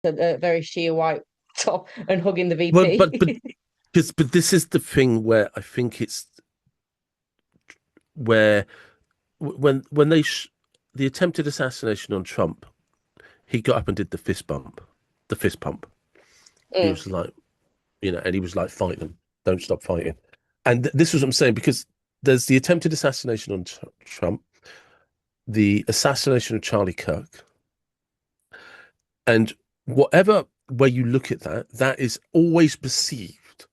a very sheer white top and hugging the Well, VP. but this is the thing where I think it's where when the attempted assassination on Trump, he got up and did the fist pump. He Mm. was like, and he was like, fight them, don't stop fighting. And this was what I'm saying, because there's the attempted assassination on Trump, the assassination of Charlie Kirk, and whatever way you look at that, that is always perceived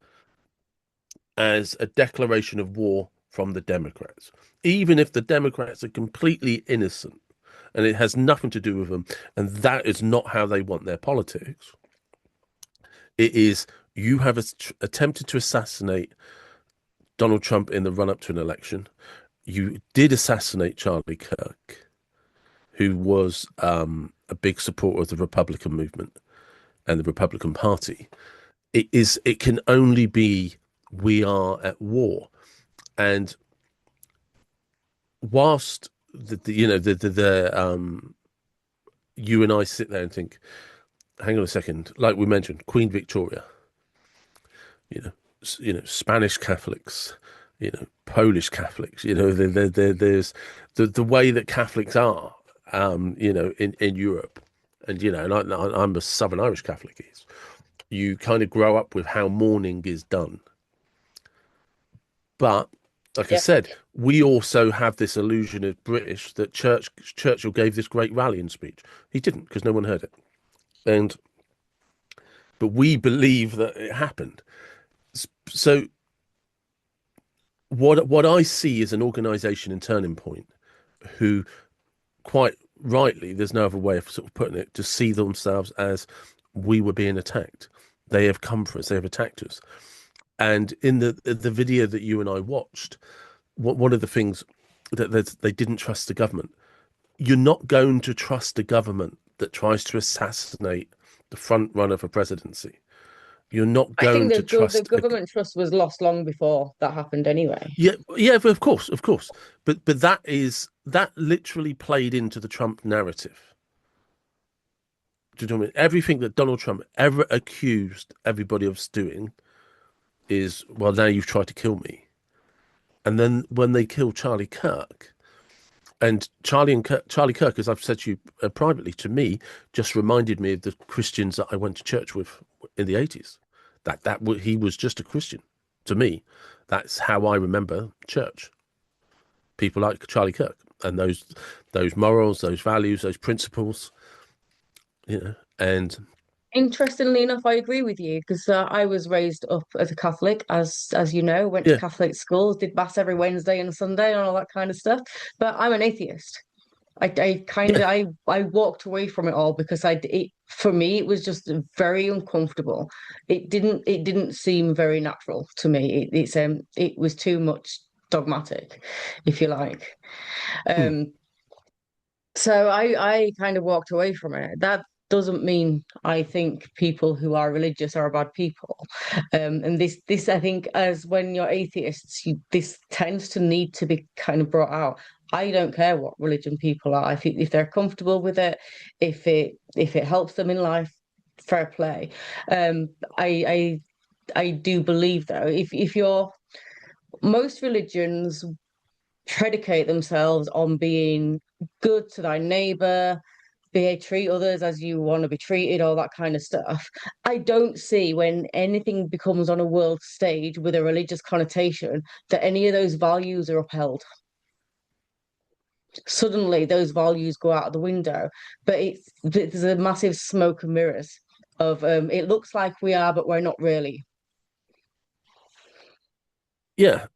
as a declaration of war from the Democrats, even if the Democrats are completely innocent and it has nothing to do with them, and that is not how they want their politics. It is, you have attempted to assassinate Donald Trump in the run up to an election. You did assassinate Charlie Kirk, who was a big supporter of the Republican movement and the Republican Party. It can only be, we are at war. And whilst you and I sit there and think, hang on a second, like we mentioned, Queen Victoria, you know, Spanish Catholics, Polish Catholics, there's the way that Catholics are, in Europe, and I'm a Southern Irish Catholic. Is you kind of grow up with how mourning is done, but like I Yeah. said, we also have this illusion of British that Churchill gave this great rallying speech. He didn't, because no one heard it, and but we believe that it happened. So what I see is an organisation in Turning Point who, quite rightly, there's no other way of sort of putting it, to see themselves as, we were being attacked. They have come for us. They have attacked us. And in the video that you and I watched, one of the things that they didn't trust the government. You're not going to trust a government that tries to assassinate the front runner for presidency. You're not I think going to the trust a, government trust was lost long before that happened anyway. yeah, yeah, of course, of course. But that literally played into the Trump narrative. Do you know what I mean? Everything that Donald Trump ever accused everybody of doing is, well, now you've tried to kill me. And then when they killed Charlie Kirk, and Charlie Kirk, as I've said to you privately, to me, just reminded me of the Christians that I went to church with in the 80s. He was just a Christian to me. That's how I remember church. People like Charlie Kirk and those morals, those values, those principles, and Interestingly enough, I agree with you because I was raised up as a Catholic, as you know, went to yeah, Catholic schools, did mass every Wednesday and Sunday and all that kind of stuff. But I'm an atheist. I kind yeah, of I walked away from it all because for me it was just very uncomfortable. It didn't seem very natural to me. It was too much dogmatic, if you like. mm, Um, so I kind of walked away from it. That doesn't mean I think people who are religious are bad people. And this I think, as when you're atheists, this tends to need to be kind of brought out. I don't care what religion people are. If they're comfortable with it, if it helps them in life, fair play. Um, I I do believe though, if you're most religions predicate themselves on being good to thy neighbor, treat others as you want to be treated, all that kind of stuff. I don't see when anything becomes on a world stage with a religious connotation that any of those values are upheld. Suddenly, those values go out of the window, but there's a massive smoke and mirrors of it looks like we are, but we're not really. yeah.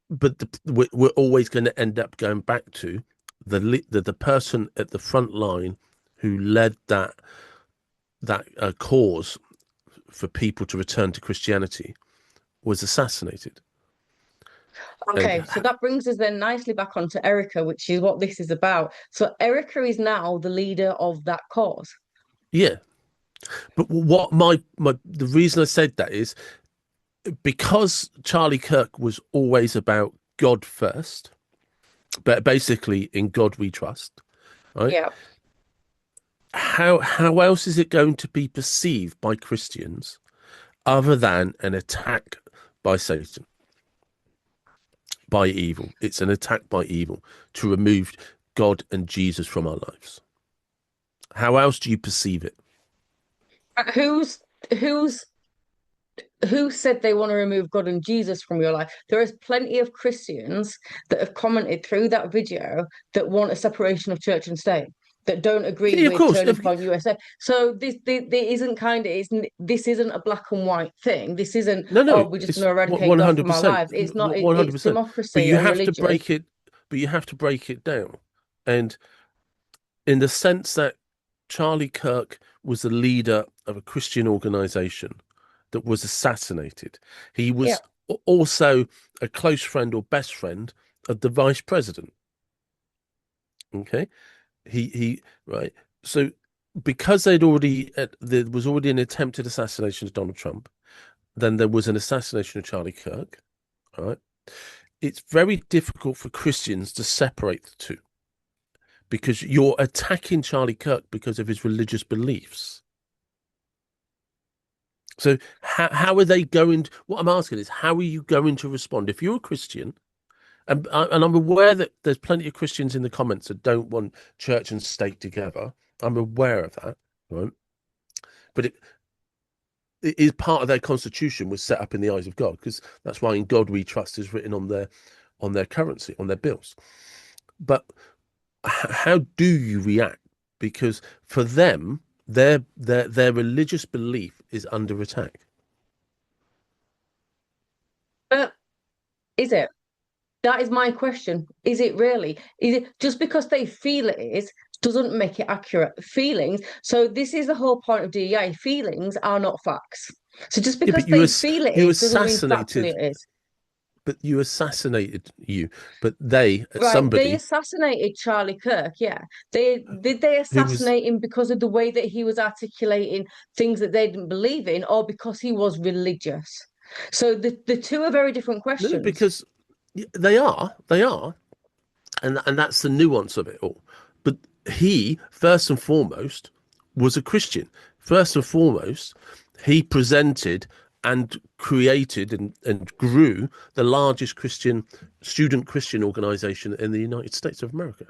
But we're always going to end up going back to the person at the front line who led that cause for people to return to Christianity was assassinated. And Okay, so that brings us then nicely back onto Erica, which is what this is about. So Erica is now the leader of that cause. yeah, but what my the reason I said that is because Charlie Kirk was always about God first, but basically in God we trust, right? Yeah. how else is it going to be perceived by Christians other than an attack by Satan, by evil? It's an attack by evil to remove God and Jesus from our lives. How else do you perceive it? Who's who's who said they want to remove God and Jesus from your life? There is plenty of Christians that have commented through that video that want a separation of church and state, that don't agree Yeah, of with course. Turning Point USA. So this isn't this isn't a black and white thing. This isn't, No, no, oh, we're just going it's to eradicate God from our 100%, lives. It's not. It's 100%. But democracy you and have to religion. break it. But you have to break it down, and in the sense that Charlie Kirk was the leader of a Christian organization that was assassinated. He Yeah. was also a close friend or best friend of the vice president. Okay, he right. So because there was already an attempted assassination of Donald Trump, then there was an assassination of Charlie Kirk. All right, it's very difficult for Christians to separate the two because you're attacking Charlie Kirk because of his religious beliefs. So how are they going what I'm asking is, how are you going to respond if you're a Christian? And I'm aware that there's plenty of Christians in the comments that don't want church and state together. I'm aware of that, right? But it is part of their constitution was set up in the eyes of God, because that's why in God we trust is written on their currency, on their bills. But how do you react? Because for them, their religious belief is under attack. But is it? That is my question. Is it really? Is it just because they feel it is, doesn't make it accurate? Feelings. So this is the whole point of DEA. Feelings are not facts. So just Yeah, because but they feel it you is doesn't mean factually assassinated, it is. but you assassinated you, but they Right, they somebody assassinated Charlie Kirk, yeah. They who was assassinate him because of the way that he was articulating things that they didn't believe in, or because he was religious? So the two are very different no, questions. because they are, and that's the nuance of it all. But he, first and foremost, was a Christian. First and foremost, he presented and created and grew the largest Christian student Christian organization in the United States of America.